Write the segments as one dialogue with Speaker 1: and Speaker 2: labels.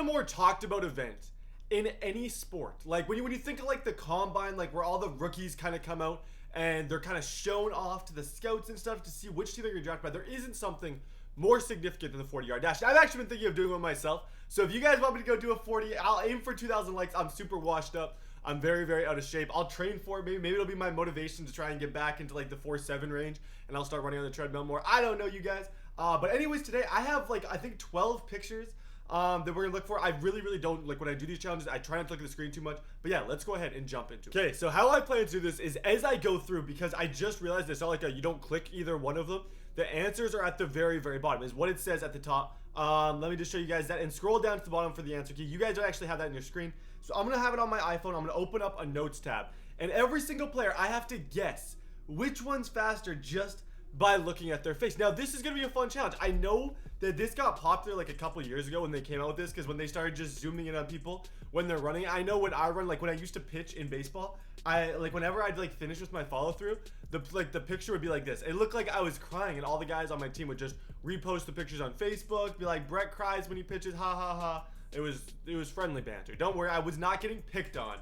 Speaker 1: more talked about event in any sport. Like when you think of like the combine, like where all the rookies kind of come out and they're kind of shown off to the scouts and stuff to see which team they're going to draft by, there isn't something more significant than the 40-yard dash. I've actually been thinking of doing one myself. So if you guys want me to go do a 40, I'll aim for 2,000 likes. I'm super washed up. I'm very, very out of shape. I'll train for it. Maybe it'll be my motivation to try and get back into like the 4.7 range, and I'll start running on the treadmill more. I don't know, you guys. But anyways, today I have like, I think 12 pictures that we're gonna look for. I really don't like when I do these challenges. I try not to look at the screen too much, but yeah, let's go ahead and jump into it. Okay, so how I plan to do this is as I go through, because I just realized it's not like you don't click either one of them. The answers are at the very bottom is what it says at the top. Let me just show you guys that and scroll down to the bottom for the answer key. You guys don't actually have that in your screen, so I'm gonna have it on my iPhone. I'm gonna open up a notes tab, and every single player I have to guess which one's faster just by looking at their face. Now this is gonna be a fun challenge. I know that this got popular like a couple years ago when they came out with this, because when they started just zooming in on people when they're running. I know when I run, like when I used to pitch in baseball, I like whenever I'd like finish with my follow through, the picture would be like this. It looked like I was crying, and all the guys on my team would just repost the pictures on Facebook, be like, Brett cries when he pitches, ha ha ha. It was friendly banter. Don't worry, I was not getting picked on.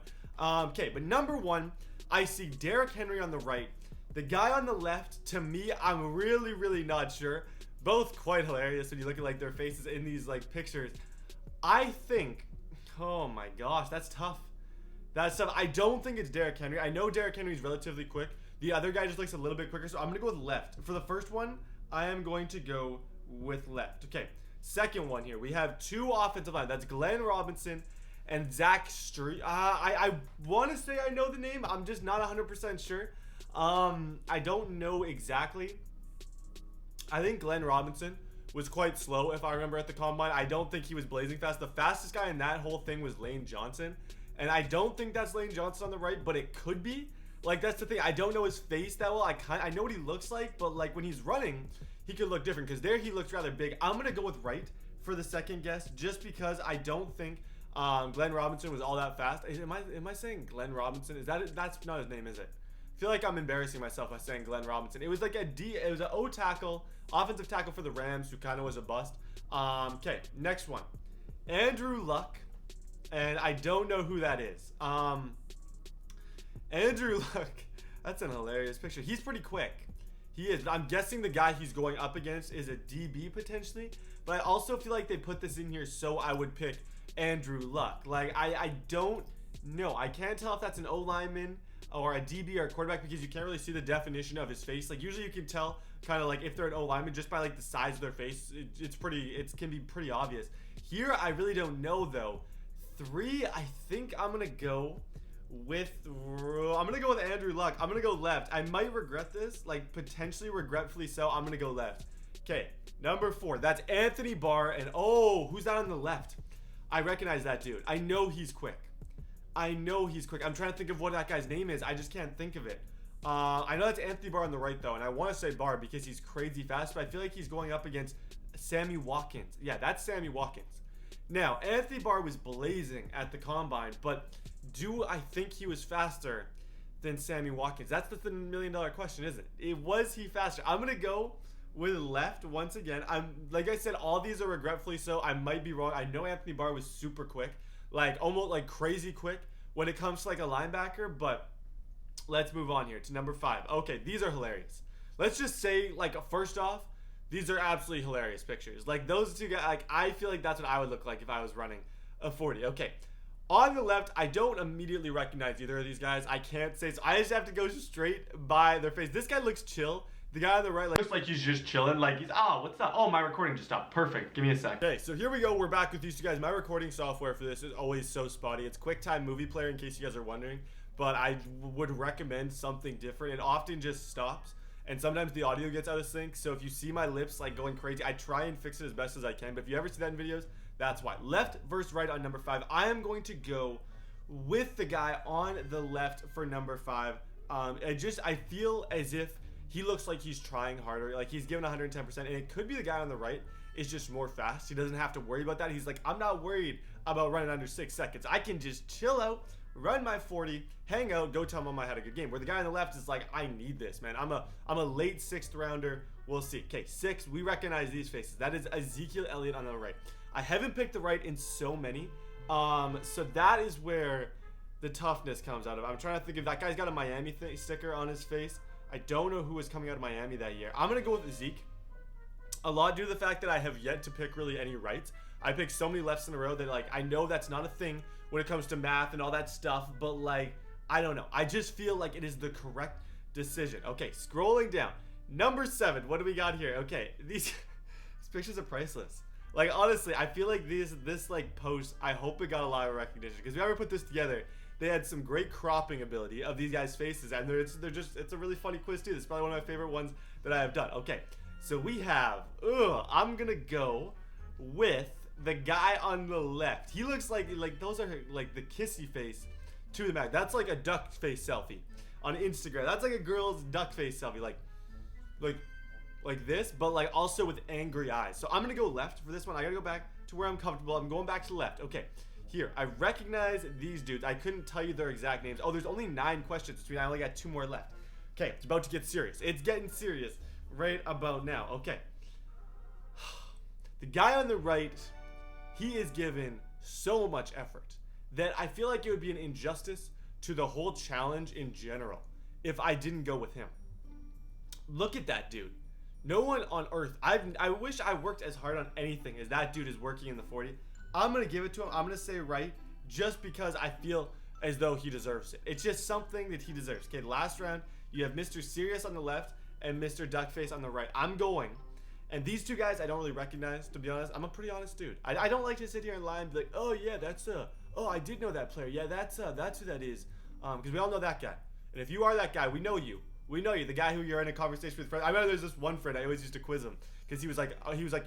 Speaker 1: Okay, but number one, I see Derrick Henry on the right. The guy on the left, to me, I'm really not sure. Both quite hilarious when you look at like their faces in these like pictures. I think, oh my gosh, that's tough. That's tough. I don't think it's Derrick Henry. I know Derrick Henry's relatively quick. The other guy just looks a little bit quicker, so I'm gonna go with left. For the first one, I am going to go with left. Okay, second one here. We have two offensive line. That's Glenn Robinson and Zach Street. I want to say I know the name. I'm just not 100% sure. I don't know exactly. I think Glenn Robinson was quite slow, if I remember, at the combine. I don't think he was blazing fast. The fastest guy in that whole thing was Lane Johnson, and I don't think that's Lane Johnson on the right, but it could be. Like, that's the thing. I don't know his face that well. I know what he looks like, but like when he's running, he could look different, because there he looks rather big. I'm gonna go with right for the second guess, just because I don't think Glenn Robinson was all that fast. Am I saying Glenn Robinson? Is that it? That's not his name, is it? I feel like I'm embarrassing myself by saying Glenn Robinson. It was like it was an O tackle, offensive tackle for the Rams, who kind of was a bust. Okay, next one. Andrew Luck, and I don't know who that is. Andrew Luck, that's an hilarious picture. He's pretty quick. He is. I'm guessing the guy he's going up against is a DB potentially, but I also feel like they put this in here so I would pick Andrew Luck. Like, I don't know. I can't tell if that's an O lineman or a DB or a quarterback, because you can't really see the definition of his face. Like, usually you can tell kind of like if they're an O lineman just by like the size of their face. It can be pretty obvious. Here, I really don't know though. Three, I think I'm gonna go with Andrew Luck. I'm gonna go left. I might regret this, like potentially regretfully so. I'm gonna go left. Okay, number four, that's Anthony Barr, and oh, who's that on the left? I recognize that dude. I know he's quick. I'm trying to think of what that guy's name is. I just can't think of it. I know that's Anthony Barr on the right though, and I want to say Barr because he's crazy fast, but I feel like he's going up against Sammy Watkins. Yeah, that's Sammy Watkins. Now, Anthony Barr was blazing at the combine, but do I think he was faster than Sammy Watkins? That's the $1 million question, isn't it? Was he faster? I'm gonna go with left once again. Like I said, all these are regretfully so. I might be wrong. I know Anthony Barr was super quick, like almost like crazy quick when it comes to like a linebacker, but let's move on here to number five. Okay, these are hilarious. Let's just say, like, first off, these are absolutely hilarious pictures. Like, those two guys, like, I feel like that's what I would look like if I was running a 40. Okay, on the left, I don't immediately recognize either of these guys. I can't say, so I just have to go straight by their face. This guy looks chill. The guy on the right, like, looks like he's just chilling. Like, he's, what's up? Oh, my recording just stopped. Perfect. Give me a sec. Okay, so here we go. We're back with these two guys. My recording software for this is always so spotty. It's QuickTime Movie Player, in case you guys are wondering. But I would recommend something different. It often just stops, and sometimes the audio gets out of sync. So if you see my lips like going crazy, I try and fix it as best as I can. But if you ever see that in videos, that's why. Left versus right on number five. I am going to go with the guy on the left for number five. I feel as if he looks like he's trying harder, like he's giving 110%, and it could be the guy on the right is just more fast. He doesn't have to worry about that. He's like, I'm not worried about running under 6 seconds. I can just chill out, run my 40, hang out, go tell mom I had a good game. Where the guy on the left is like, I need this, man. I'm a late 6th rounder. We'll see. Okay, 6. We recognize these faces. That is Ezekiel Elliott on the right. I haven't picked the right in so many. So that is where the toughness comes out of. I'm trying to think if that guy's got a Miami sticker on his face. I don't know who was coming out of Miami that year. I'm going to go with Ezekiel. A lot due to the fact that I have yet to pick really any rights. I picked so many lefts in a row that, like, I know that's not a thing when it comes to math and all that stuff, but, like, I don't know. I just feel like it is the correct decision. Okay, scrolling down. Number 7. What do we got here? Okay, these pictures are priceless. Like, honestly, I feel like this like post, I hope it got a lot of recognition, because whoever put this together, they had some great cropping ability of these guys' faces, and it's a really funny quiz too. It's probably one of my favorite ones that I have done. Okay, so we have, I'm gonna go with the guy on the left. He looks like those are like the kissy face to the max. That's like a duck face selfie on Instagram. That's like a girl's duck face selfie, like this, but like also with angry eyes. So I'm gonna go left for this one. I gotta go back to where I'm comfortable. I'm going back to the left. Okay, here, I recognize these dudes. I couldn't tell you their exact names. Oh, there's only 9 questions between. I only got 2 more left. Okay, it's about to get serious. It's getting serious right about now. Okay. The guy on the right, he is given so much effort that I feel like it would be an injustice to the whole challenge in general if I didn't go with him. Look at that dude. No one on earth, I wish I worked as hard on anything as that dude is working in the 40. I'm going to give it to him. I'm going to say right just because I feel as though he deserves it. It's just something that he deserves. Okay, last round, you have Mr. Serious on the left and Mr. Duckface on the right. I'm going. And these two guys I don't really recognize, to be honest. I'm a pretty honest dude. I don't like to sit here and lie and be like, oh yeah, that's oh, I did know that player. Yeah, that's who that is. Because we all know that guy. And if you are that guy, we know you. We know you, the guy who you're in a conversation with. I remember there's this one friend I always used to quiz him because he was like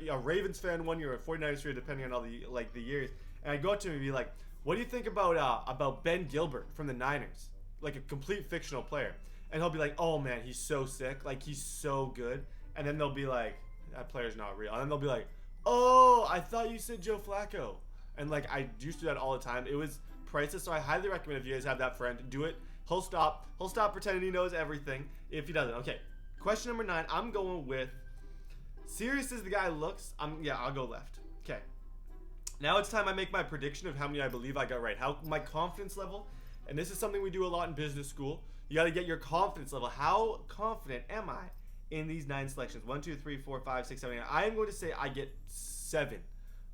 Speaker 1: a Ravens fan one year, or a 49ers fan, depending on all the years. And I'd go up to him and be like, "What do you think about Ben Gilbert from the Niners? Like a complete fictional player." And he'll be like, "Oh man, he's so sick. Like he's so good." And then they'll be like, "That player's not real." And then they'll be like, "Oh, I thought you said Joe Flacco." And like I used to do that all the time. It was priceless. So I highly recommend if you guys have that friend, do it. He'll stop pretending he knows everything if he doesn't. Okay, question number 9. I'm going with serious as the guy looks. I'll go left. Okay. Now it's time I make my prediction of how many I believe I got right. How my confidence level, and this is something we do a lot in business school. You got to get your confidence level. How confident am I in these 9 selections? 1, 2, 3, 4, 5, 6, 7, 8. I am going to say I get 7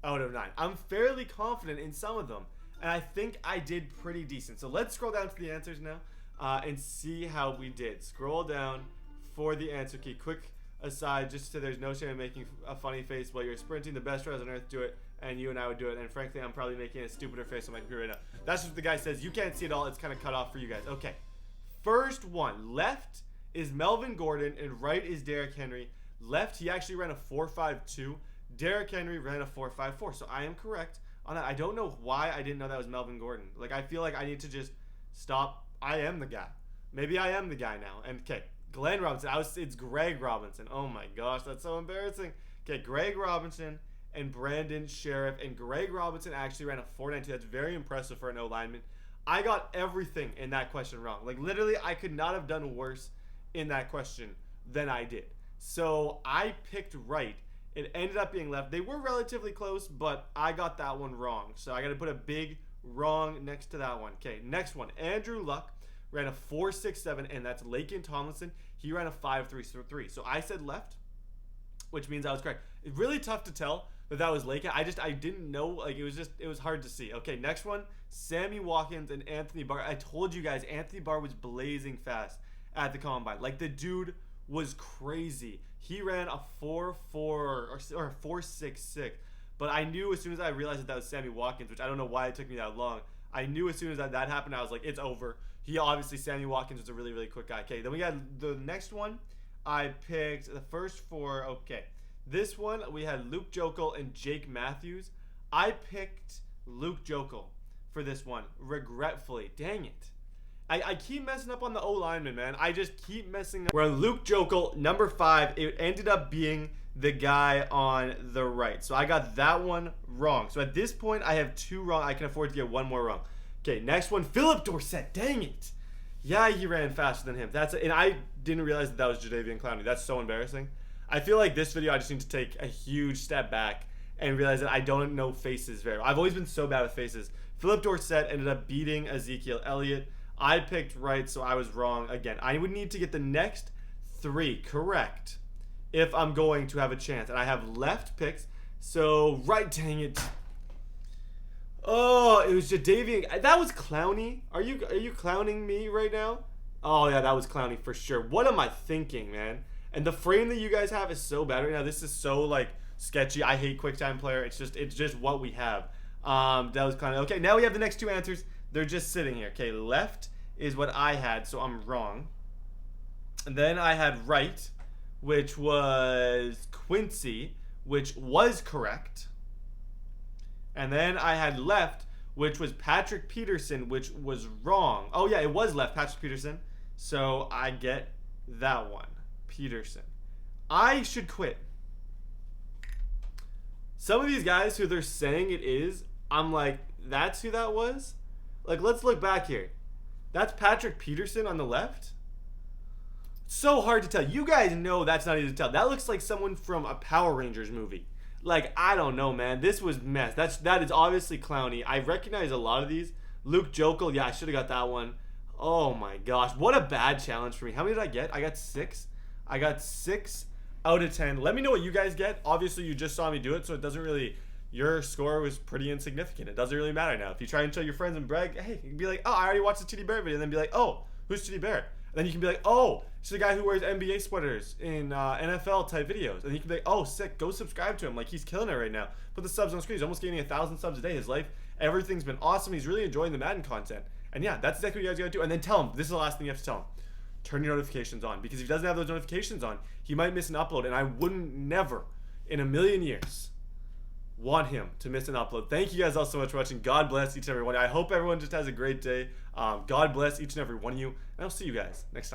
Speaker 1: out of 9. I'm fairly confident in some of them. And I think I did pretty decent. So let's scroll down to the answers now and see how we did. Scroll down for the answer key. Quick aside, just so there's no shame in making a funny face while you're sprinting. The best runners on earth do it, and you and I would do it. And frankly, I'm probably making a stupider face on my computer right now. That's just what the guy says. You can't see it all. It's kind of cut off for you guys. Okay. First one. Left is Melvin Gordon, and right is Derrick Henry. Left, he actually ran a 4.52. Derrick Henry ran a 4.54. So I am correct on that. I don't know why I didn't know that was Melvin Gordon. Like, I feel like I need to just stop. I am the guy. Maybe I am the guy now. And, okay, Glenn Robinson. It's Greg Robinson. Oh, my gosh. That's so embarrassing. Okay, Greg Robinson and Brandon Sheriff. And Greg Robinson actually ran a 4.92. That's very impressive for an O-lineman. I got everything in that question wrong. Like, literally, I could not have done worse in that question than I did. So, I picked right. It ended up being left. They were relatively close, but I got that one wrong. So I got to put a big wrong next to that one. Okay, next one. Andrew Luck ran a 4.67, and that's Laken Tomlinson. He ran a 5.33. So I said left, which means I was correct. It's really tough to tell that was Laken. I didn't know. Like, it was hard to see. Okay, next one. Sammy Watkins and Anthony Barr. I told you guys, Anthony Barr was blazing fast at the combine. Like, the dude was crazy. He ran a 4.4 or 4.66, but I knew as soon as I realized that was Sammy Watkins, which I don't know why it took me that long. I knew as soon as that happened, I was like, it's over. Sammy Watkins was a really, really quick guy. Okay, then we got the next one. I picked the first 4. Okay, this one we had Luke Joeckel and Jake Matthews. I picked Luke Joeckel for this one, regretfully. Dang it. I keep messing up on the O-lineman, man. I just keep messing up. We're on Luke Joeckel, number 5. It ended up being the guy on the right. So I got that one wrong. So at this point, I have 2 wrong. I can afford to get 1 more wrong. Okay, next one, Phillip Dorsett. Dang it. Yeah, he ran faster than him. And I didn't realize that was Jadeveon Clowney. That's so embarrassing. I feel like this video, I just need to take a huge step back and realize that I don't know faces very well. I've always been so bad with faces. Phillip Dorsett ended up beating Ezekiel Elliott. I picked right, so I was wrong again. I would need to get the next 3 correct if I'm going to have a chance. And I have left picks, so right, dang it. Oh, it was Jadeveon. That was Clowney. Are you clowning me right now? Oh yeah, that was Clowney for sure. What am I thinking, man? And the frame that you guys have is so bad right now. This is so like sketchy. I hate QuickTime Player. It's just what we have. That was Clowney. Okay, now we have the next 2 answers. They're just sitting here. Okay, left is what I had, so I'm wrong. And then I had right, which was Quincy, which was correct. And then I had left, which was Patrick Peterson, which was wrong. Oh yeah, it was left, Patrick Peterson. So I get that one, Peterson. I should quit. Some of these guys who they're saying it is, I'm like, that's who that was? Like, let's look back here. That's Patrick Peterson on the left? So hard to tell. You guys know that's not easy to tell. That looks like someone from a Power Rangers movie. Like, I don't know, man. This was mess. That is obviously Clowney. I recognize a lot of these. Luke Joeckel. Yeah, I should have got that one. Oh, my gosh. What a bad challenge for me. How many did I get? I got 6. I got 6 out of 10. Let me know what you guys get. Obviously, you just saw me do it, so it doesn't really... Your score was pretty insignificant. It doesn't really matter now. If you try and tell your friends and brag, hey, you can be like, oh, I already watched the TDBarrett video. And then be like, oh, who's TDBarrett? And then you can be like, oh, it's the guy who wears NBA sweaters in NFL type videos. And you can be like, oh, sick, go subscribe to him. Like, he's killing it right now. Put the subs on the screen. He's almost getting 1,000 subs a day. His life, everything's been awesome. He's really enjoying the Madden content. And yeah, that's exactly what you guys gotta do. And then tell him, this is the last thing you have to tell him. Turn your notifications on. Because if he doesn't have those notifications on, he might miss an upload. And I wouldn't never, in a million years, want him to miss an upload. Thank you guys all so much for watching. God bless each and every one. I hope everyone just has a great day. God bless each and every one of you. And I'll see you guys next time.